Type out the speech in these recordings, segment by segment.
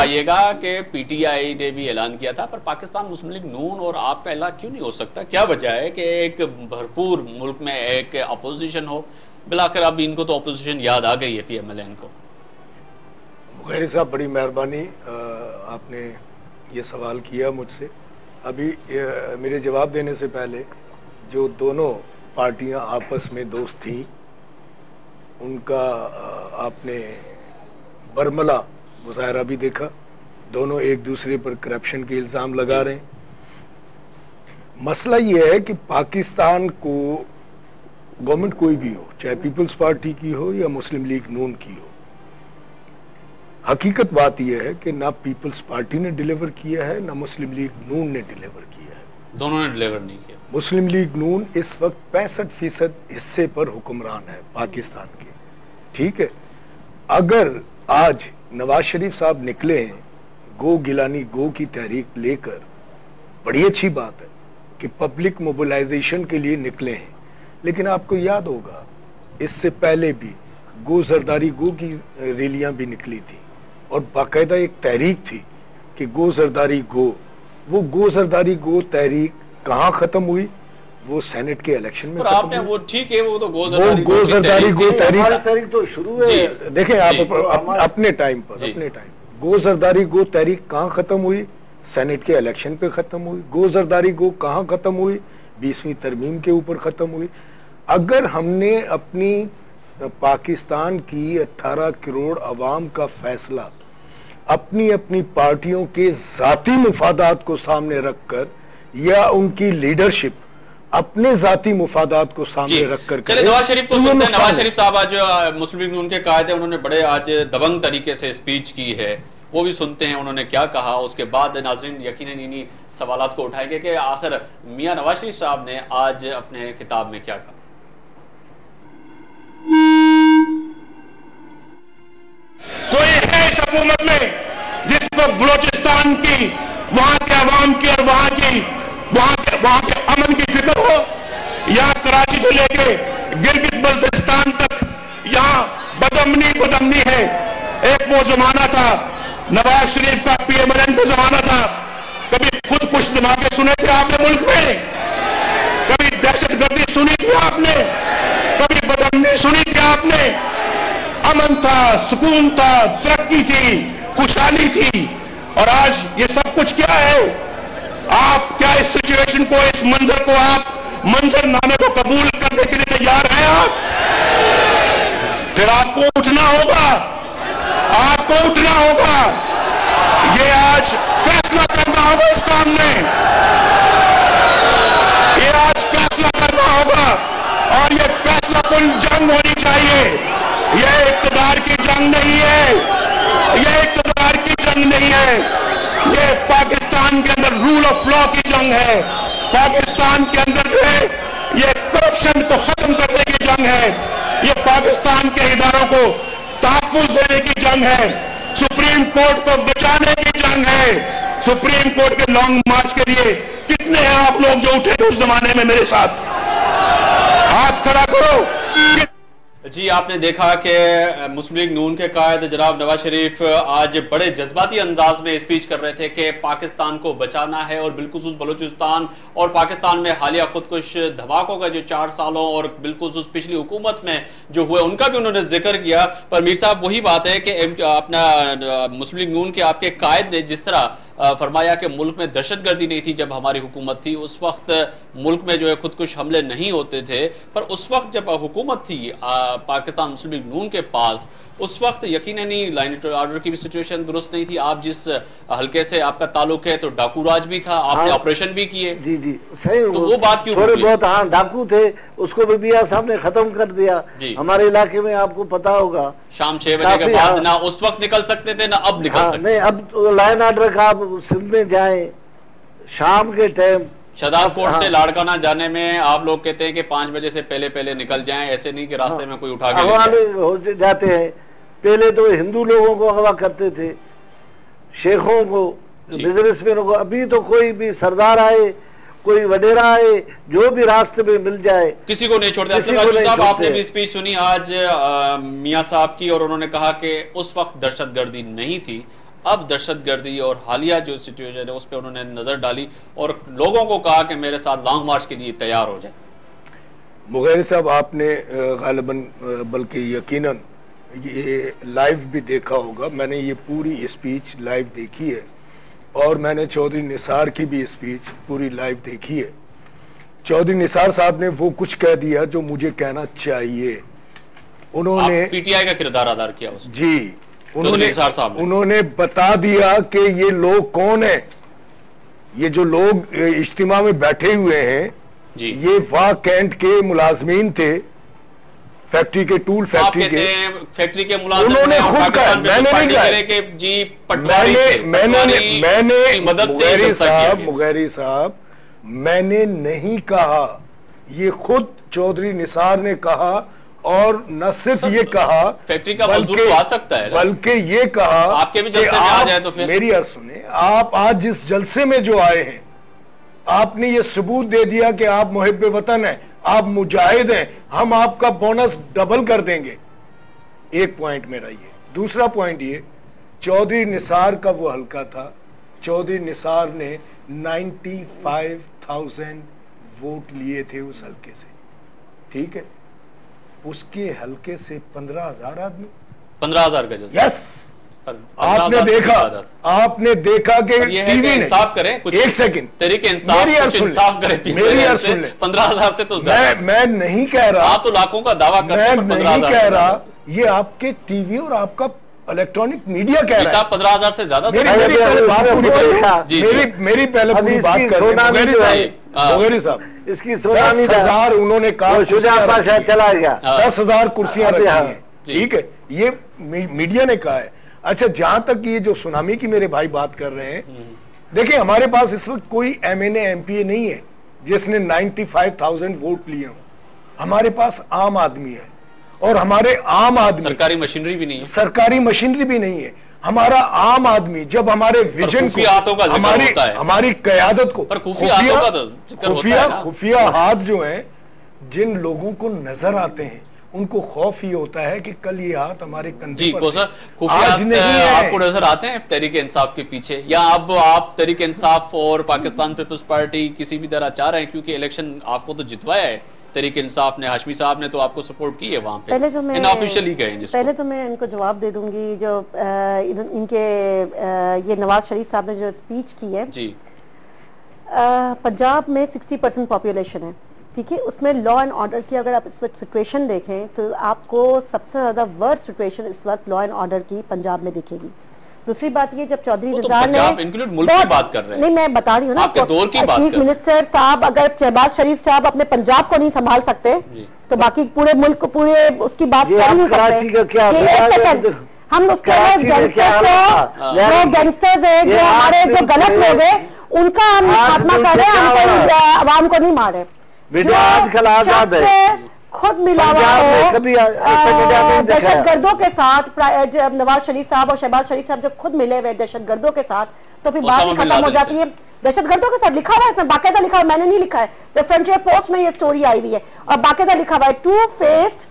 बताइएगा कि पीटीआई ने भी ऐलान किया था, पर पाकिस्तान मुस्लिम लीग नून और आपका ऐलान क्यों नहीं हो सकता? क्या वजह है कि एक भरपूर मुल्क में एक अपोजिशन हो? बिलाकर अब इनको तो अपोजिशन याद आ गई है पीएमएलएन को। बुखैरी साहब, बड़ी मेहरबानी, आपने ये सवाल किया मुझसे। अभी मेरे जवाब देने से पहले जो दोनों पार्टियां आपस में दोस्त थी, उनका आपने बरमला मुजाहरा भी देखा। दोनों एक दूसरे पर करप्शन के इल्जाम लगा रहे हैं। मसला यह है कि पाकिस्तान को गवर्नमेंट कोई भी हो, चाहे पीपल्स पार्टी की हो या मुस्लिम लीग नून की हो, हकीकत बात यह है कि ना पीपल्स पार्टी ने डिलीवर किया है, ना मुस्लिम लीग नून ने डिलीवर किया है। दोनों ने डिलीवर नहीं किया। मुस्लिम लीग नून इस वक्त 65% हिस्से पर हुक्मरान है पाकिस्तान के, ठीक है। अगर आज नवाज शरीफ साहब निकले हैं गो गिलानी गो की तहरीक लेकर, बड़ी अच्छी बात है कि पब्लिक मोबिलाइजेशन के लिए निकले हैं, लेकिन आपको याद होगा इससे पहले भी गो जरदारी गो की रैलियां भी निकली थी और बाकायदा एक तहरीक थी कि गो जरदारी गो। वो गो जरदारी गो तहरीक कहाँ खत्म हुई? वो सेनेट के इलेक्शन में। आपने वो ठीक है, वो तो गो जरदारी गो तहरीक तो शुरू है। देखें आप अपने टाइम पर, गो जरदारी गो तहरीक कहाँ खत्म हुई? सेनेट के इलेक्शन पे खत्म हुई। गो जरदारी गो कहाँ खत्म हुई? 20वीं तरमीम के ऊपर खत्म हुई। अगर हमने अपनी पाकिस्तान की 18 करोड़ अवाम का फैसला अपनी अपनी पार्टियों के जाती मुफादात को सामने रखकर या उनकी लीडरशिप अपने जाती मुफादात को सामने रखकर, नवाज शरीफ को सुनते हैं। नवाज शरीफ साहब आज मुस्लिम लीग नून के कायदे, उन्होंने बड़े आज दबंग तरीके से स्पीच की है, वो भी सुनते हैं उन्होंने क्या कहा। उसके बाद नाज़रीन यकीनन इन्हीं सवालात को उठाएंगे कि आखिर मियां नवाज शरीफ साहब ने आज अपने किताब में क्या कहा। कोई है इस हुकूमत में जिसको बलूचिस्तान की, वहां के अवाम की और वहां के अमन की फिक्र हो? या कराची से लेके गिलगित बल्तिस्तान तक यहाँ बदमनी है। एक वो जमाना था नवाज शरीफ का, पीएमएलएन का जमाना था। कभी खुद कुछ धमाके सुने थे आपने मुल्क में? कभी दहशतगर्दी सुनी थी आपने? कभी बदमनी सुनी थी आपने? अमन था, सुकून था, तरक्की थी, खुशहाली थी। और आज ये सब कुछ क्या है? आप क्या इस सिचुएशन को, इस मंजर को, आप मंजरनामे को कबूल करने के लिए तैयार हैं? आप फिर आपको उठना होगा, आपको उठना होगा। ये आज फैसला करना होगा इस काम में, ये आज फैसला करना होगा। और ये फैसला कुल जंग होनी चाहिए। ये इक़्तिदार की जंग नहीं है, ये इक़्तिदार की जंग नहीं है, ये पाकिस्तान के अंदर रूल ऑफ लॉ की जंग है। पाकिस्तान के अंदर जो है ये करप्शन को खत्म करने की जंग है। ये पाकिस्तान के इदारों को तहफ़्फ़ुज़ देने की जंग है। सुप्रीम कोर्ट को बचाने की जंग है। सुप्रीम कोर्ट के लॉन्ग मार्च के लिए कितने हैं आप लोग जो उठे थे उस जमाने में मेरे साथ? हाथ खड़ा करो। जी, आपने देखा कि मुस्लिम लीग नून के कायद जनाब नवाज शरीफ आज बड़े जज्बाती अंदाज में स्पीच कर रहे थे कि पाकिस्तान को बचाना है और बिलखुसूस बलूचिस्तान और पाकिस्तान में हालिया खुदकुश धमाकों का जो 4 सालों और बिलखुसूस पिछली हुकूमत में जो हुए उनका भी उन्होंने जिक्र किया। पर मीर साहब, वही बात है कि अपना मुस्लिम लीग नून के आपके कायद ने जिस तरह फरमाया कि मुल्क में दहशतगर्दी नहीं थी जब हमारी हुकूमत थी, उस वक्त मुल्क में जो है खुदकुश हमले नहीं होते थे। पर उस वक्त जब हुकूमत थी पाकिस्तान मुस्लिम लीग नून के पास, उस वक्त यकीनन ही लाइन ऑर्डर की भी सिचुएशन दुरुस्त नहीं थी। आप जिस हल्के से आपका ताल्लुक है तो डाकू राज भी था, आपने ऑपरेशन भी किए। जी जी सही। तो वो बात क्यों? थोड़े बहुत हाँ डाकू थे, उसको भी मियां साहब ने खत्म कर दिया हमारे इलाके में। आपको पता होगा शाम 6 बजे के बाद ना उस वक्त निकल सकते थे ना अब निकल सकते। नहीं, अब तो लाइन ऑर्डर का आप सिंध में जाए शाम के टाइम शदाब कोर्ट से लाड़काना जाने में आप लोग कहते हैं कि 5 बजे से पहले निकल जाएं, ऐसे नहीं कि रास्ते में कोई उठा के हो जाते हैं। पहले तो हिंदू लोगों को अगवा करते थे, शेखों को, बिजनेसमैनों को। अभी तो कोई भी सरदार आए, कोई वडेरा आए, जो भी रास्ते में मिल जाए, किसी को नहीं छोड़ते। साहब, आपने भी स्पीच सुनी आज मियां साहब की और उन्होंने कहा कि उस वक्त दहशतगर्दी नहीं थी, अब दहशतगर्दी और हालिया जो सिचुएशन है उस पर उन्होंने नजर डाली और लोगों को कहा कि मेरे साथ लॉन्ग मार्च के लिए तैयार हो जाए। मुगैरी साहब, आपने गालिबन बल्कि यकीनन ये लाइव भी देखा होगा। मैंने ये पूरी स्पीच लाइव देखी है और मैंने चौधरी निसार की भी स्पीच पूरी लाइव देखी है। चौधरी निसार साहब ने वो कुछ कह दिया जो मुझे कहना चाहिए। उन्होंने पीटीआई का किरदार अदा किया उसने। जी, उन्होंने बता दिया कि ये लोग कौन है। ये जो लोग इज्तिमा में बैठे हुए हैं जी, ये वाह कैंट के मुलाजमीन थे, फैक्ट्री के, टूल फैक्ट्री के मुलाजिम। उन्होंने खुद कहा, मैंने नहीं कहा, मुगैरी साहब मैंने नहीं कहा, ये खुद चौधरी निसार ने कहा। और न सिर्फ ये कहा फैक्ट्री का मजदूर तो आ सकता है, बल्कि ये कहा आपके भी जलसे में आ जाए तो फिर। मेरी अर्ज सुने, आप आज जिस जलसे में जो आए हैं, आपने ये सबूत दे दिया कि आप मुहिब वतन हैं, आप मुजाहिद हैं, हम आपका बोनस डबल कर देंगे। एक पॉइंट मेरा ये। दूसरा पॉइंट ये, चौधरी निसार का वो हल्का था, चौधरी निसार ने 95,000 वोट लिए थे उस हल्के से, ठीक है। उसके हल्के से 15,000 आदमी, 15,000 का जल्द। यस, आपने देखा कि टीवी ने इंसाफ करे, एक सेकंड, तरीके इंसाफ करे, मेरी अर्ज सुन ले। 15,000 से तो मैं नहीं कह रहा, आप तो लाखों का दावा करते हैं, मैं नहीं कह रहा, ये आपके टीवी और आपका इलेक्ट्रॉनिक मीडिया कह रहा है 15,000 से ज्यादा। मेरी पहले पूरी बात मुगैरी साहब, इसकी 10,000 उन्होंने कहा चला गया, 10,000 कुर्सियां रखी हैं, ठीक है, ये मीडिया ने कहा है। अच्छा, जहां तक ये जो सुनामी की मेरे भाई बात कर रहे हैं, देखिए हमारे पास इस वक्त कोई MNA MPA नहीं है जिसने 95,000 वोट लिए हों। हमारे पास आम आदमी है और हमारे आम आदमी, सरकारी मशीनरी भी नहीं है, सरकारी मशीनरी भी नहीं है। हमारा आम आदमी जब हमारे विजन को, हमारी कयादत को, खुफिया हाथ जो हैं, जिन लोगों को नजर आते हैं उनको खौफ ही होता है कि कल ये हाथ हमारे कंधे पर आज नहीं है। आपको नजर आते हैं तहरीक इंसाफ के पीछे, या अब आप तहरीक इंसाफ और पाकिस्तान पीपल्स पार्टी किसी भी तरह चाह रहे हैं, क्योंकि इलेक्शन आपको तो जितवाया है तहरीक इंसाफ ने, हाशमी साहब ने तो आपको सपोर्ट की है वहां पे, पहले तो मैं इनऑफिशियली गए। पहले तो मैं इनको जवाब दे दूंगी, जो इनके ये नवाज शरीफ साहब ने जो स्पीच की है जी, पंजाब में 60% पॉपुलेशन है, ठीक है, उसमें लॉ एंड ऑर्डर की अगर आप इस वक्त सिचुएशन देखें तो आपको सबसे ज्यादा वर्स्ट सिचुएशन इस वक्त लॉ एंड ऑर्डर की पंजाब में दिखेगी। दूसरी बात ये, जब चौधरी निसार ने इंक्लूड मुल्क की बात कर रहे हैं, नहीं मैं बता रही हूँ ना, चीफ मिनिस्टर साहब अगर शहबाज शरीफ साहब अपने पंजाब को नहीं संभाल सकते तो बाकी पूरे मुल्क को, पूरे उसकी बात कर नहीं सकते। हम उसके गैंगस्टर्स है, जो हमारे जो गलत लोग हैं उनका हम खात्मा कर रहे हैं, आवाम को नहीं मारे। खुद मिला हुआ है दहशतगर्दों के साथ, जब नवाज शरीफ साहब और शहबाज शरीफ साहब जब खुद मिले हुए दहशतगर्दों के साथ, तो फिर बात खत्म हो जाती है। दहशतगर्दों के साथ लिखा हुआ है, इसमें बाकायदा लिखा हुआ, मैंने नहीं लिखा है, द फ्रंटियर पोस्ट में ये स्टोरी आई हुई है और बाकायदा लिखा हुआ है, to-faced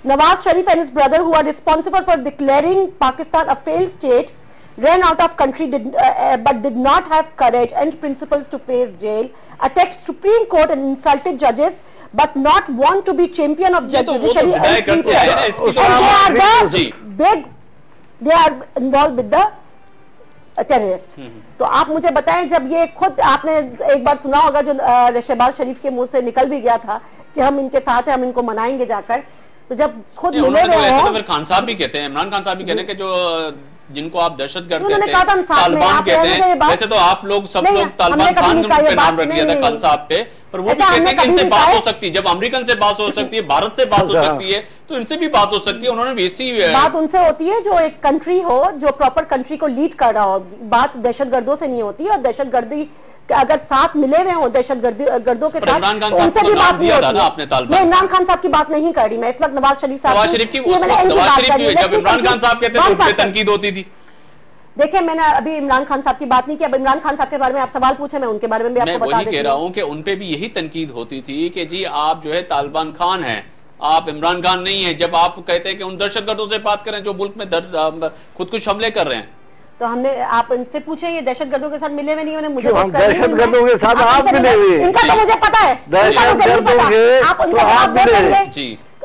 Nawaz Sharif and his brother, who are responsible for declaring Pakistan a failed state, ran out of country but did not have courage and principles to face jail, attacked Supreme Court and insulted judges, but not want to be champion of judiciary and people. And they are involved with the terrorist. तो आप मुझे बताएं, जब ये खुद आपने एक बार सुना होगा जो शहबाज शरीफ के मुंह से निकल भी गया था कि हम इनके साथ हैं, हम इनको मनाएंगे जाकर, तो जब खुद मिले हुए हो, फिर खान साहब भी कहते हैं, इमरान खान साहब भी कहते हैं कि जो जिनको आप दहशतगर्द कहते हैं, तालिबान कहते हैं, वैसे तो आप लोग सब लोग तालिबान खान पे नाम रख दिया था खान साहब पे, पर वो भी कहते हैं कि इनसे बात हो सकती है, जब अमेरिकन से बात हो सकती है, भारत से बात हो सकती है, तो इनसे भी बात हो सकती है। उन्होंने भी इसी बात उनसे होती है जो एक कंट्री हो, जो प्रॉपर कंट्री को लीड कर रहा हो, बात दहशतगर्दों से नहीं होती है। और दहशतगर्दी अगर साथ मिले हुए हो दहशतगर्दों के साथ, उनसे भी बात नहीं होती। मैं इमरान खान साहब की बात नहीं कर रही, मैं इस वक्त नवाज शरीफ साहब की, जब इमरान खान साहब कहते हैं तो तनकीद होती थी। देखिए, मैंने अभी इमरान खान साहब की बात नहीं की, अब इमरान खान साहब के बारे में आप सवाल पूछे, मैं उनके बारे में भी आपको बता देती हूं। मैं वही कह रहा हूं कि उनपे भी यही तनकीद होती थी कि जी आप जो है तालिबान खान हैं, आप इमरान खान नहीं है। जब आप कहते हैं कि उन दहशतगर्दों से बात करें जो मुल्क में खुदकुश हमले कर रहे हैं, तो हमने आप इनसे पूछे ये दहशतगर्दों के साथ मिले हुए नहीं, मुझे दहशतगर्दों के साथ आप मिले हुए, इनका तो मुझे पता है, दहशतगर्दों के आप उनका जवाब दे देंगे।